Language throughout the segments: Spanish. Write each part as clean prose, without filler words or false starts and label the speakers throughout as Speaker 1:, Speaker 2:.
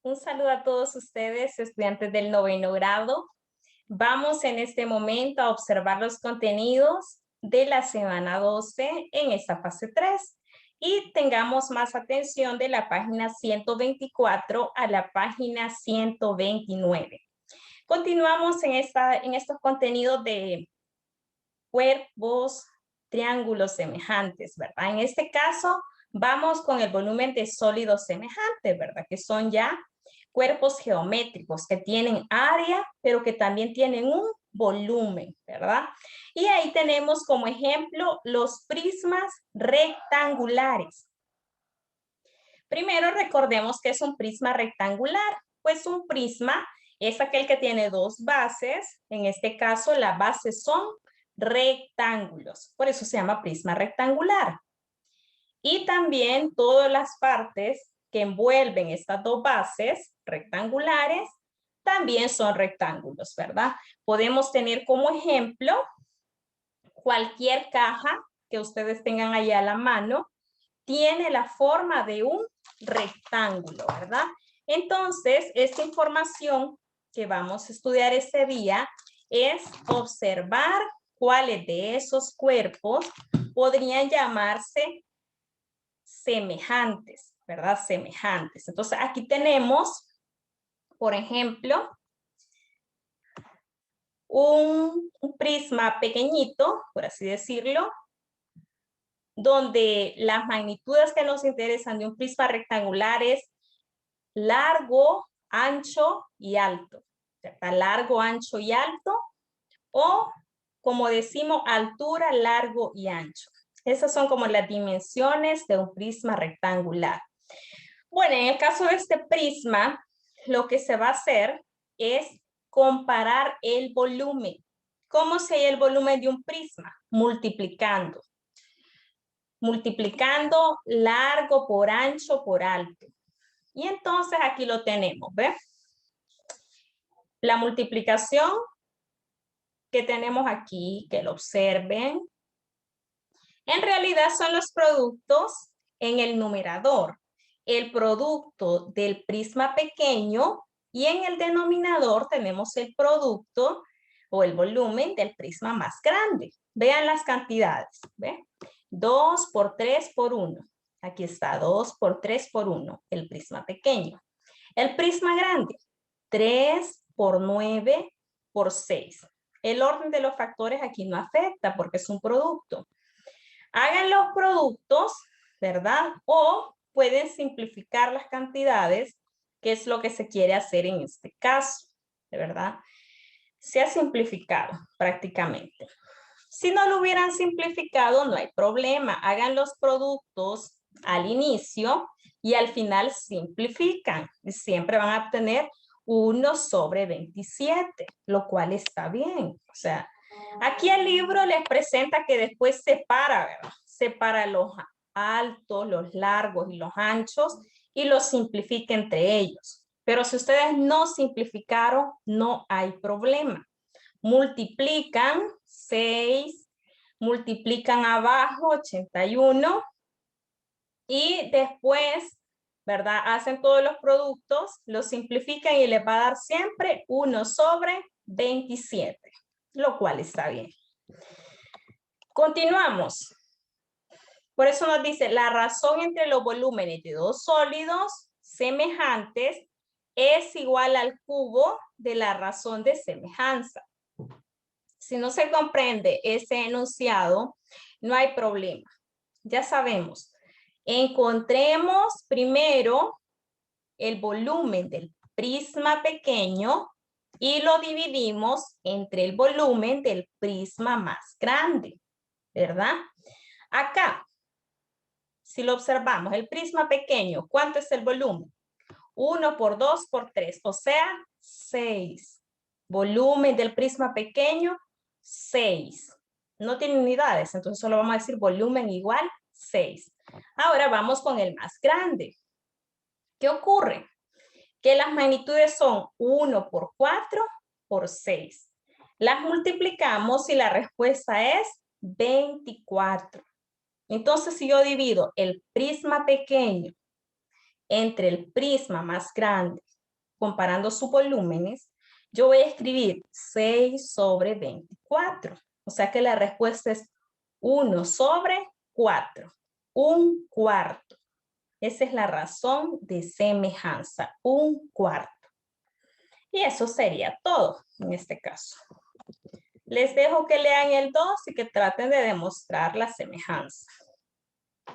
Speaker 1: Un saludo a todos ustedes, estudiantes del noveno grado. Vamos en este momento a observar los contenidos de la semana 12 en esta fase 3 y tengamos más atención de la página 124 a la página 129. Continuamos en estos contenidos de cuerpos, triángulos semejantes, ¿verdad? En este caso, vamos con el volumen de sólidos semejantes, ¿verdad? Que son ya cuerpos geométricos que tienen área, pero que también tienen un volumen, ¿verdad? Y ahí tenemos como ejemplo los prismas rectangulares. Primero recordemos que es un prisma rectangular. Pues un prisma es aquel que tiene dos bases. En este caso, las bases son rectángulos. Por eso se llama prisma rectangular. Y también todas las partes que envuelven estas dos bases rectangulares también son rectángulos, ¿verdad? Podemos tener como ejemplo cualquier caja que ustedes tengan allá a la mano tiene la forma de un rectángulo, ¿verdad? Entonces, esta información que vamos a estudiar este día es observar cuáles de esos cuerpos podrían llamarse semejantes, ¿verdad? Semejantes. Entonces, aquí tenemos, por ejemplo, un prisma pequeñito, por así decirlo, donde las magnitudes que nos interesan de un prisma rectangular es largo, ancho y alto. ¿Verdad? Largo, ancho y alto, o como decimos, altura, largo y ancho. Esas son como las dimensiones de un prisma rectangular. Bueno, en el caso de este prisma, lo que se va a hacer es comparar el volumen. ¿Cómo se halla el volumen de un prisma? Multiplicando. Multiplicando largo por ancho por alto. Y entonces aquí lo tenemos, ¿ves? La multiplicación que tenemos aquí, que lo observen, en realidad son los productos en el numerador. El producto del prisma pequeño y en el denominador tenemos el producto o el volumen del prisma más grande. Vean las cantidades, ¿ve? 2 por 3 por 1. Aquí está, 2 por 3 por 1, el prisma pequeño. El prisma grande, 3 por 9 por 6. El orden de los factores aquí no afecta porque es un producto. Hagan los productos, ¿verdad? O pueden simplificar las cantidades, que es lo que se quiere hacer en este caso, ¿de verdad? Se ha simplificado prácticamente. Si no lo hubieran simplificado, no hay problema. Hagan los productos al inicio y al final simplifican. Y siempre van a obtener 1 sobre 27, lo cual está bien. O sea, aquí el libro les presenta que después separa, ¿verdad? Separa los altos, los largos y los anchos y los simplifica entre ellos. Pero si ustedes no simplificaron, no hay problema. Multiplican 6, multiplican abajo 81 y después, ¿verdad? Hacen todos los productos, los simplifican y les va a dar siempre 1 sobre 27, lo cual está bien. Continuamos. Por eso nos dice, la razón entre los volúmenes de dos sólidos semejantes es igual al cubo de la razón de semejanza. Si no se comprende ese enunciado, no hay problema. Ya sabemos, encontremos primero el volumen del prisma pequeño y lo dividimos entre el volumen del prisma más grande, ¿verdad? Acá, si lo observamos, el prisma pequeño, ¿cuánto es el volumen? 1 por 2 por 3, o sea, 6. Volumen del prisma pequeño, 6. No tiene unidades, entonces solo vamos a decir volumen igual 6. Ahora vamos con el más grande. ¿Qué ocurre? Que las magnitudes son 1 por 4 por 6. Las multiplicamos y la respuesta es 24. Entonces, si yo divido el prisma pequeño entre el prisma más grande, comparando sus volúmenes, yo voy a escribir 6 sobre 24. O sea que la respuesta es 1 sobre 4, un cuarto. Esa es la razón de semejanza, un cuarto. Y eso sería todo en este caso. Les dejo que lean el 2 y que traten de demostrar la semejanza.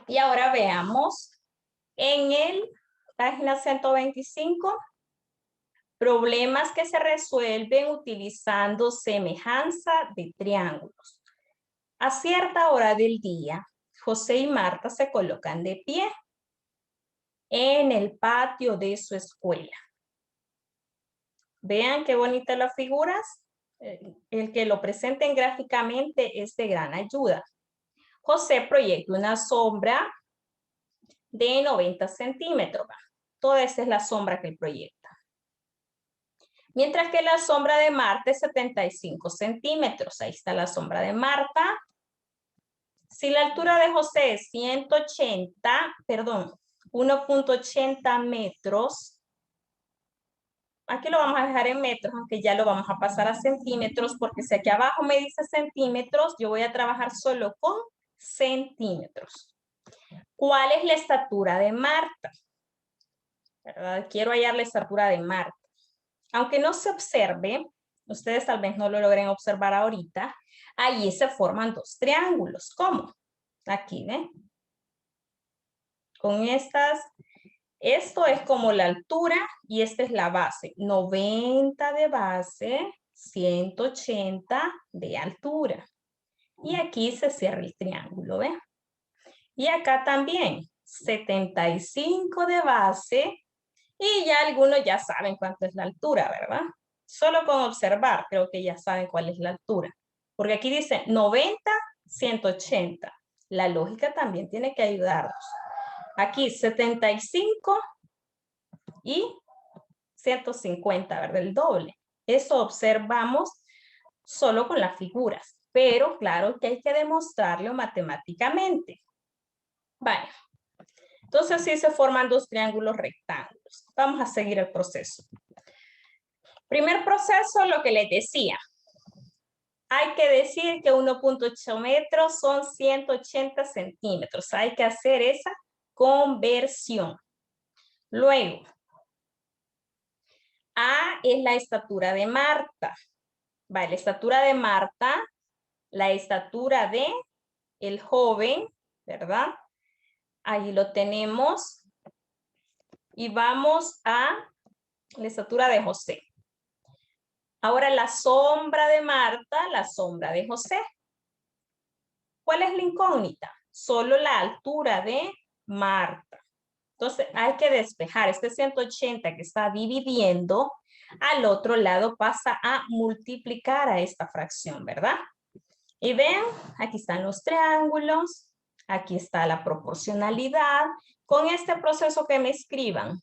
Speaker 1: Y ahora veamos en el página 125, problemas que se resuelven utilizando semejanza de triángulos. A cierta hora del día, José y Marta se colocan de pie en el patio de su escuela. Vean qué bonitas las figuras. El que lo presenten gráficamente es de gran ayuda. José proyecta una sombra de 90 centímetros. Toda esa es la sombra que él proyecta. Mientras que la sombra de Marta es 75 centímetros. Ahí está la sombra de Marta. Si la altura de José es 1.80 metros, aquí lo vamos a dejar en metros, aunque ya lo vamos a pasar a centímetros, porque si aquí abajo me dice centímetros, yo voy a trabajar solo con centímetros. ¿Cuál es la estatura de Marta? ¿Verdad? Quiero hallar la estatura de Marta. Aunque no se observe, ustedes tal vez no lo logren observar ahorita, ahí se forman dos triángulos. ¿Cómo? Aquí, ¿ven? Con estas, esto es como la altura y esta es la base. 90 de base, 180 de altura. Y aquí se cierra el triángulo, ¿ven? Y acá también, 75 de base. Y ya algunos ya saben cuánto es la altura, ¿verdad? Solo con observar creo que ya saben cuál es la altura. Porque aquí dice 90, 180. La lógica también tiene que ayudarnos. Aquí 75 y 150, ¿verdad? El doble. Eso observamos solo con las figuras. Pero claro que hay que demostrarlo matemáticamente. Vale. Entonces así se forman dos triángulos rectángulos. Vamos a seguir el proceso. Primer proceso, lo que les decía. Hay que decir que 1.8 metros son 180 centímetros. Hay que hacer esa conversión. Luego, A es la estatura de Marta. Vale, la estatura de Marta, la estatura de el joven, ¿verdad? Ahí lo tenemos. Y vamos a la estatura de José. Ahora la sombra de Marta, la sombra de José. ¿Cuál es la incógnita? Solo la altura de Marta. Entonces hay que despejar. Este 180 que está dividiendo, al otro lado pasa a multiplicar a esta fracción, ¿verdad? Y vean, aquí están los triángulos, aquí está la proporcionalidad. Con este proceso que me escriban,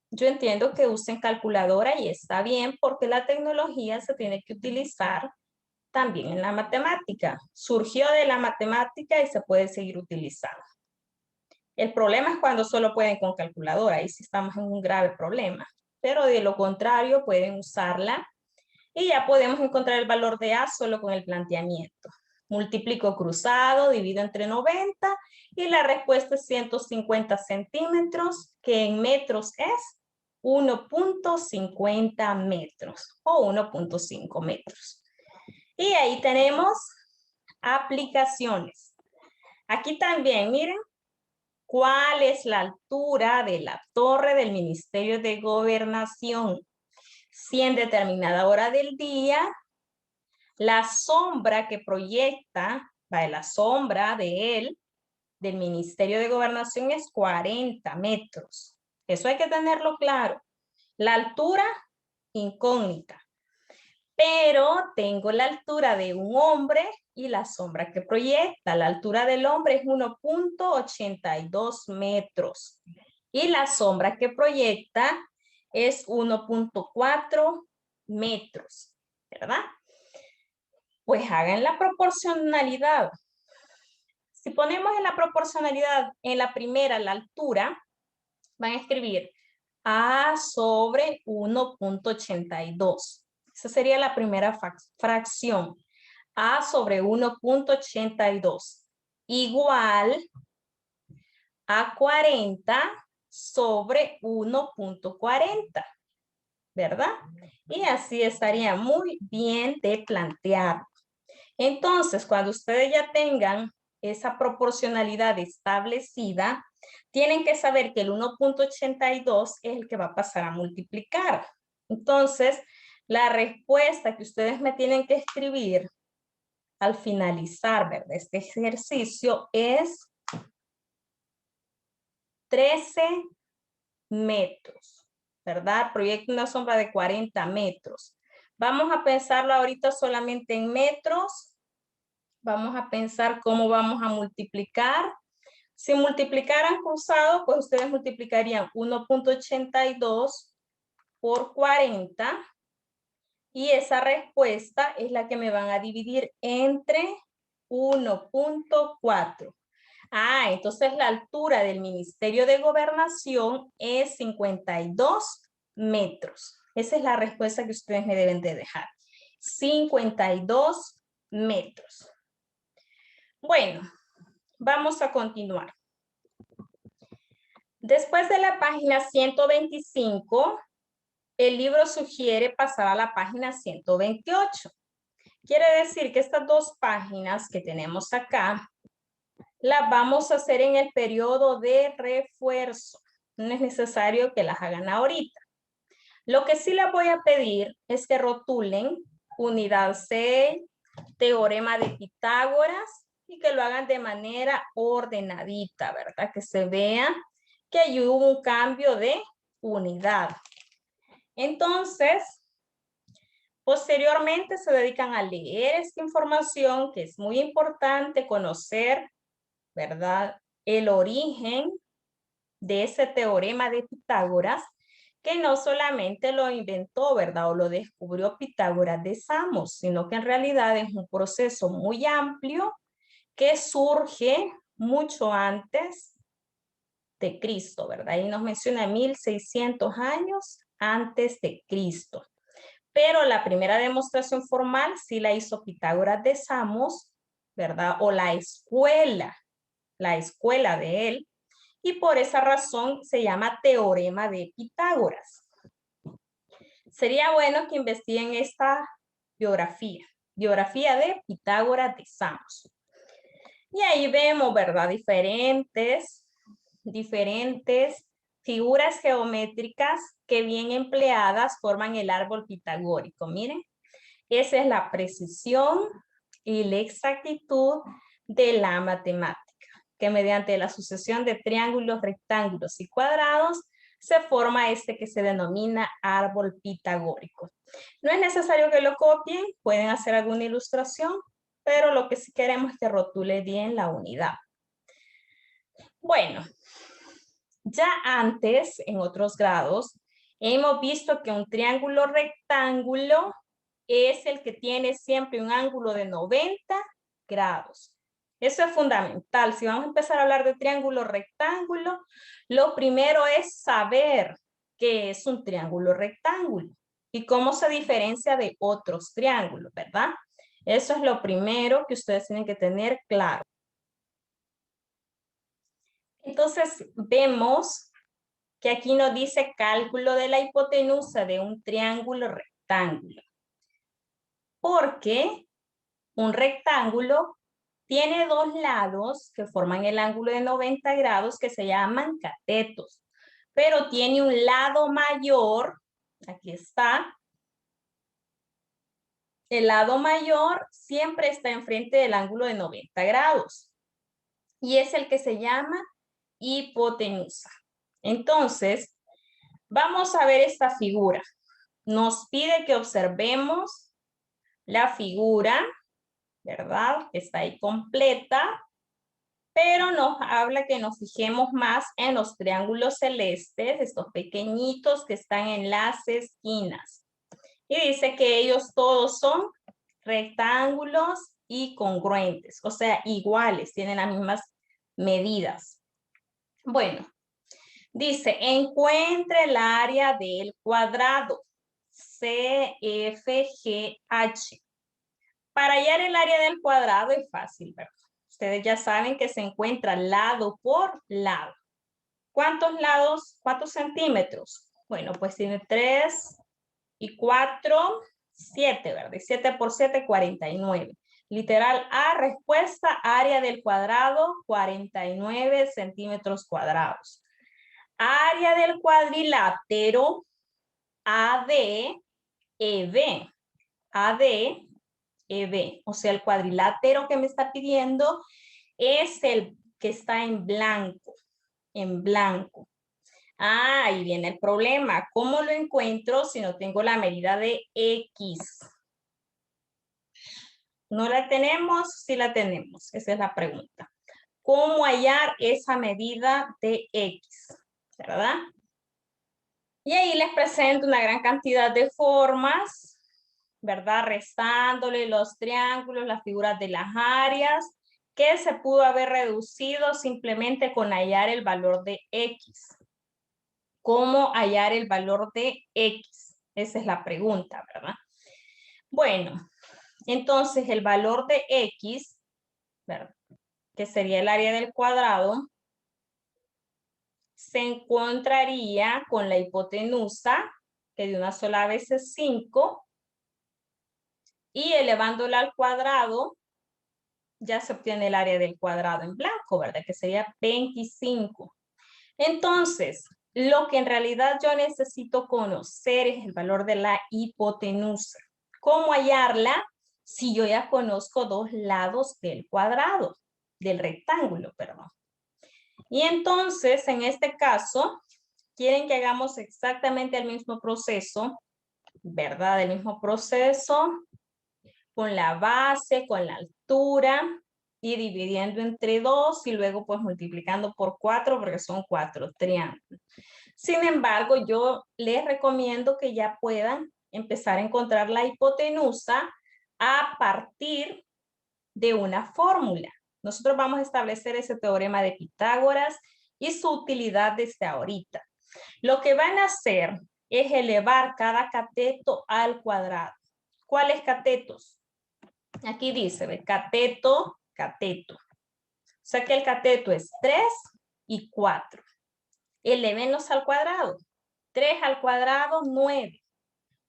Speaker 1: yo entiendo que usen calculadora y está bien porque la tecnología se tiene que utilizar también en la matemática. Surgió de la matemática y se puede seguir utilizando. El problema es cuando solo pueden con calculadora, ahí sí estamos en un grave problema. Pero de lo contrario pueden usarla y ya podemos encontrar el valor de A solo con el planteamiento. Multiplico cruzado, divido entre 90 y la respuesta es 150 centímetros, que en metros es 1.50 metros o 1.5 metros. Y ahí tenemos aplicaciones. Aquí también, miren, ¿cuál es la altura de la torre del Ministerio de Gobernación? Si en determinada hora del día, la sombra que proyecta, la sombra de él, del Ministerio de Gobernación es 40 metros. Eso hay que tenerlo claro. La altura, incógnita. Pero tengo la altura de un hombre y la sombra que proyecta. La altura del hombre es 1.82 metros. Y la sombra que proyecta es 1.4 metros, ¿verdad? Pues hagan la proporcionalidad. Si ponemos en la proporcionalidad, en la primera, la altura, van a escribir A sobre 1.82. Esa sería la primera fracción. A sobre 1.82 igual a 40 sobre 1.40, ¿verdad? Y así estaría muy bien de plantear. Entonces, cuando ustedes ya tengan esa proporcionalidad establecida, tienen que saber que el 1.82 es el que va a pasar a multiplicar. Entonces, la respuesta que ustedes me tienen que escribir al finalizar, ¿verdad?, este ejercicio es 13 metros, ¿verdad? Proyecta una sombra de 40 metros. Vamos a pensarlo ahorita solamente en metros. Vamos a pensar cómo vamos a multiplicar. Si multiplicaran cruzado, pues ustedes multiplicarían 1.82 por 40. Y esa respuesta es la que me van a dividir entre 1.4. Ah, entonces la altura del Ministerio de Gobernación es 52 metros. Esa es la respuesta que ustedes me deben de dejar. 52 metros. Bueno, vamos a continuar. Después de la página 125, el libro sugiere pasar a la página 128. Quiere decir que estas dos páginas que tenemos acá, las vamos a hacer en el periodo de refuerzo. No es necesario que las hagan ahorita. Lo que sí les voy a pedir es que rotulen unidad 6, teorema de Pitágoras, y que lo hagan de manera ordenadita, ¿verdad? Que se vea que ahí hubo un cambio de unidad. Entonces, posteriormente se dedican a leer esta información, que es muy importante conocer, ¿verdad?, el origen de ese teorema de Pitágoras, que no solamente lo inventó, ¿verdad?, o lo descubrió Pitágoras de Samos, sino que en realidad es un proceso muy amplio que surge mucho antes de Cristo, ¿verdad? Y nos menciona 1600 años antes de Cristo. Pero la primera demostración formal sí la hizo Pitágoras de Samos, ¿verdad? O la escuela de él, y por esa razón se llama teorema de Pitágoras. Sería bueno que investiguen esta biografía de Pitágoras de Samos. Y ahí vemos, ¿verdad?, diferentes figuras geométricas que bien empleadas forman el árbol pitagórico. Miren, esa es la precisión y la exactitud de la matemática, que mediante la sucesión de triángulos, rectángulos y cuadrados se forma este que se denomina árbol pitagórico. No es necesario que lo copien, pueden hacer alguna ilustración, pero lo que sí queremos es que rotule bien la unidad. Bueno, ya antes, en otros grados, hemos visto que un triángulo rectángulo es el que tiene siempre un ángulo de 90 grados. Eso es fundamental. Si vamos a empezar a hablar de triángulo rectángulo, lo primero es saber qué es un triángulo rectángulo y cómo se diferencia de otros triángulos, ¿verdad? Eso es lo primero que ustedes tienen que tener claro. Entonces, vemos que aquí nos dice cálculo de la hipotenusa de un triángulo rectángulo. Porque un rectángulo tiene dos lados que forman el ángulo de 90 grados que se llaman catetos. Pero tiene un lado mayor, aquí está. El lado mayor siempre está enfrente del ángulo de 90 grados. Y es el que se llama hipotenusa. Entonces, vamos a ver esta figura. Nos pide que observemos la figura, ¿verdad? Está ahí completa, pero nos habla que nos fijemos más en los triángulos celestes, estos pequeñitos que están en las esquinas. Y dice que ellos todos son rectángulos y congruentes, o sea, iguales, tienen las mismas medidas. Bueno, dice, encuentre el área del cuadrado CFGH. Para hallar el área del cuadrado es fácil, ¿verdad? Ustedes ya saben que se encuentra lado por lado. ¿Cuántos lados? ¿Cuántos centímetros? Bueno, pues tiene 3 y 4, 7, ¿verdad? 7 por 7, 49. Literal A, respuesta, área del cuadrado, 49 centímetros cuadrados. Área del cuadrilátero, AD, EB. AD, EB. O sea, el cuadrilátero que me está pidiendo es el que está en blanco. En blanco. Ah, ahí viene el problema. ¿Cómo lo encuentro si no tengo la medida de X? ¿No la tenemos? Sí la tenemos. Esa es la pregunta. ¿Cómo hallar esa medida de X? ¿Verdad? Y ahí les presento una gran cantidad de formas, ¿verdad? Restándole los triángulos, las figuras de las áreas, que se pudo haber reducido simplemente con hallar el valor de X. ¿Cómo hallar el valor de X? Esa es la pregunta, ¿verdad? Bueno, entonces el valor de X, ¿verdad?, que sería el área del cuadrado, se encontraría con la hipotenusa, que de una sola vez es 5, y elevándola al cuadrado, ya se obtiene el área del cuadrado en blanco, ¿verdad? Que sería 25. Entonces, lo que en realidad yo necesito conocer es el valor de la hipotenusa. ¿Cómo hallarla? Si yo ya conozco dos lados del cuadrado, del rectángulo, perdón. Y entonces, en este caso, quieren que hagamos exactamente el mismo proceso, ¿verdad? El mismo proceso con la base, con la altura, y dividiendo entre 2 y luego pues multiplicando por 4 porque son 4 triángulos. Sin embargo, yo les recomiendo que ya puedan empezar a encontrar la hipotenusa a partir de una fórmula. Nosotros vamos a establecer ese teorema de Pitágoras y su utilidad desde ahorita. Lo que van a hacer es elevar cada cateto al cuadrado. ¿Cuáles catetos? Aquí dice, ¿ve? Cateto, cateto. O sea que el cateto es 3 y 4. Elevenlos al cuadrado. 3 al cuadrado, 9.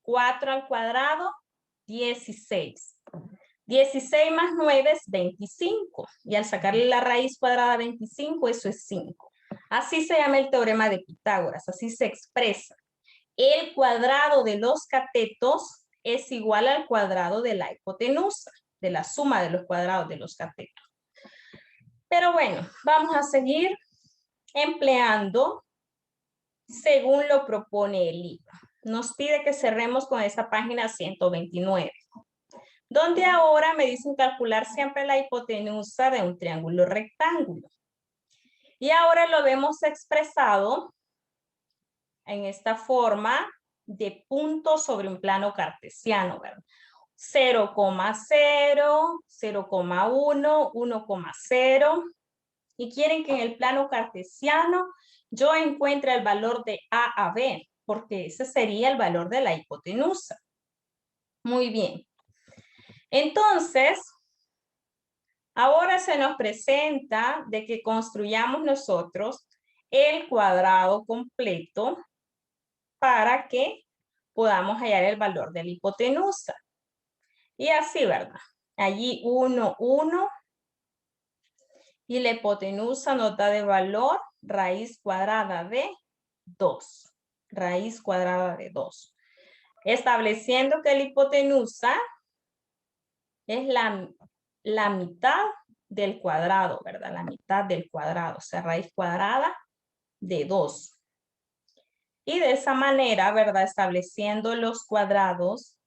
Speaker 1: 4 al cuadrado, 16. 16 más 9 es 25. Y al sacarle la raíz cuadrada a 25, eso es 5. Así se llama el teorema de Pitágoras. Así se expresa. El cuadrado de los catetos es igual al cuadrado de la hipotenusa, de la suma de los cuadrados de los catetos. Pero bueno, vamos a seguir empleando según lo propone el libro. Nos pide que cerremos con esta página 129, donde ahora me dicen calcular siempre la hipotenusa de un triángulo rectángulo. Y ahora lo vemos expresado en esta forma de puntos sobre un plano cartesiano, ¿verdad? 0,0, 0,1, 1,0. Y quieren que en el plano cartesiano yo encuentre el valor de A B, porque ese sería el valor de la hipotenusa. Muy bien. Entonces, ahora se nos presenta de que construyamos nosotros el cuadrado completo para que podamos hallar el valor de la hipotenusa. Y así, ¿verdad? Allí 1, 1. Y la hipotenusa nos da de valor raíz cuadrada de 2. Raíz cuadrada de 2. Estableciendo que la hipotenusa es la mitad del cuadrado, ¿verdad? La mitad del cuadrado, o sea, raíz cuadrada de 2. Y de esa manera, ¿verdad? Estableciendo los cuadrados,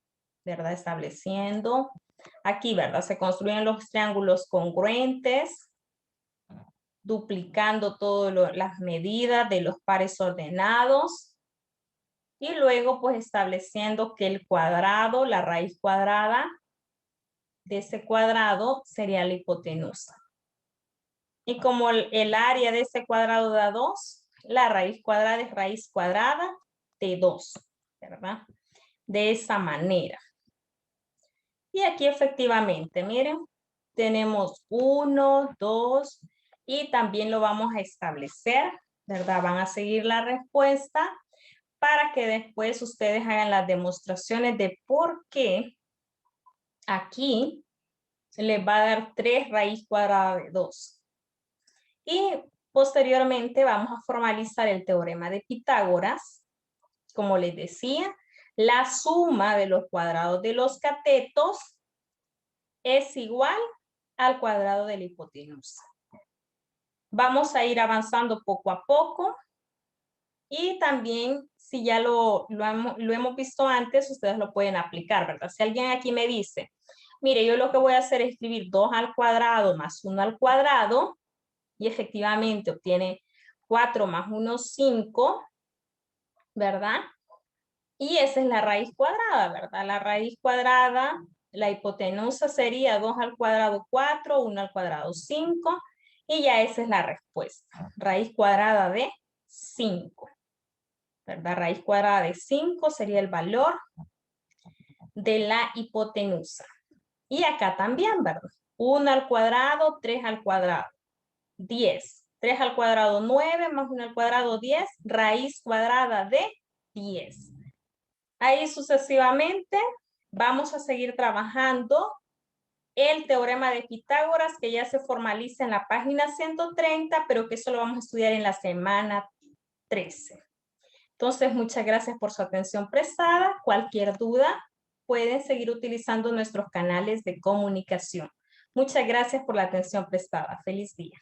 Speaker 1: ¿verdad? Estableciendo aquí, ¿verdad? Se construyen los triángulos congruentes, duplicando todas las medidas de los pares ordenados. Y luego, pues, estableciendo que el cuadrado, la raíz cuadrada, de ese cuadrado sería la hipotenusa. Y como el área de ese cuadrado da 2, la raíz cuadrada es raíz cuadrada de 2, ¿verdad? De esa manera. Y aquí efectivamente, miren, tenemos 1, 2, y también lo vamos a establecer, ¿verdad? Van a seguir la respuesta para que después ustedes hagan las demostraciones de por qué aquí se les va a dar 3 raíz cuadrada de 2. Y posteriormente vamos a formalizar el teorema de Pitágoras. Como les decía, la suma de los cuadrados de los catetos es igual al cuadrado de la hipotenusa. Vamos a ir avanzando poco a poco. Y también, si ya lo hemos visto antes, ustedes lo pueden aplicar, ¿verdad? Si alguien aquí me dice, mire, yo lo que voy a hacer es escribir 2 al cuadrado más 1 al cuadrado, y efectivamente obtiene 4 más 1, 5, ¿verdad? Y esa es la raíz cuadrada, ¿verdad? La raíz cuadrada, la hipotenusa sería 2 al cuadrado 4, 1 al cuadrado 5, y ya esa es la respuesta. Raíz cuadrada de 5, ¿verdad? Raíz cuadrada de 5 sería el valor de la hipotenusa. Y acá también, ¿verdad? 1 al cuadrado, 3 al cuadrado, 10. 3 al cuadrado, 9, más 1 al cuadrado, 10. Raíz cuadrada de 10. Ahí sucesivamente vamos a seguir trabajando el teorema de Pitágoras, que ya se formaliza en la página 130, pero que eso lo vamos a estudiar en la semana 13. Entonces, muchas gracias por su atención prestada. Cualquier duda, pueden seguir utilizando nuestros canales de comunicación. Muchas gracias por la atención prestada. Feliz día.